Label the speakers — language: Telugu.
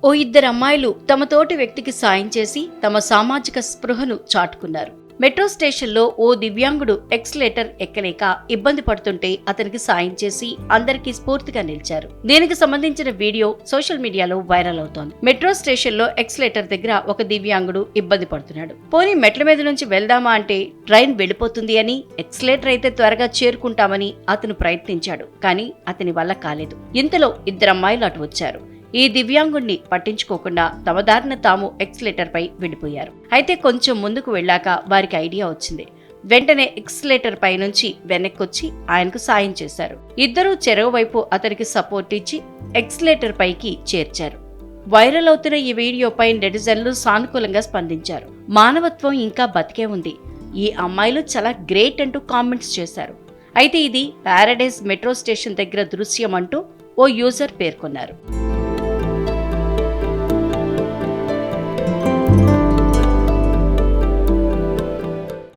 Speaker 1: ఓ ఇద్దరు అమ్మాయిలు తమ తోటి వ్యక్తికి సాయం చేసి తమ సామాజిక స్పృహను చాటుకున్నారు. మెట్రో స్టేషన్లో ఓ దివ్యాంగుడు ఎక్స్లేటర్ ఎక్కలేక ఇబ్బంది పడుతుంటే అతనికి సాయం చేసి అందరికీ స్ఫూర్తిగా నిలిచారు. దీనికి సంబంధించిన వీడియో సోషల్ మీడియాలో వైరల్ అవుతోంది. మెట్రో స్టేషన్లో ఎక్స్లేటర్ దగ్గర ఒక దివ్యాంగుడు ఇబ్బంది పడుతున్నాడు. పోనీ మెట్ల మీద నుంచి వెళ్దామా అంటే ట్రైన్ వెళ్ళిపోతుంది అని, ఎక్స్లేటర్ అయితే త్వరగా చేరుకుంటామని అతను ప్రయత్నించాడు. కానీ అతని వల్ల కాలేదు. ఇంతలో ఇద్దరు అమ్మాయిలు అటు వచ్చారు. ఈ దివ్యాంగుణ్ణి పట్టించుకోకుండా తమ దారిన తాము ఎక్స్లేటర్ పై వెళ్ళిపోయారు. అయితే కొంచెం ముందుకు వెళ్ళాక వారికి ఐడియా వచ్చింది. వెంటనే ఎక్స్లేటర్ పై నుంచి వెనక్కొచ్చి ఆయనకు సాయం చేశారు. ఇద్దరూ చెరవ వైపు అతనికి సపోర్ట్ ఇచ్చి ఎక్స్లేటర్ పైకి చేర్చారు. వైరల్ అవుతున్న ఈ వీడియోపై నెటిజన్లు సానుకూలంగా స్పందించారు. మానవత్వం ఇంకా బతికే ఉంది, ఈ అమ్మాయిలు చాలా గ్రేట్ అంటూ కామెంట్స్ చేశారు. అయితే ఇది పారడైజ్ మెట్రో స్టేషన్ దగ్గర దృశ్యం అంటూ ఓ యూజర్ పేర్కొన్నారు.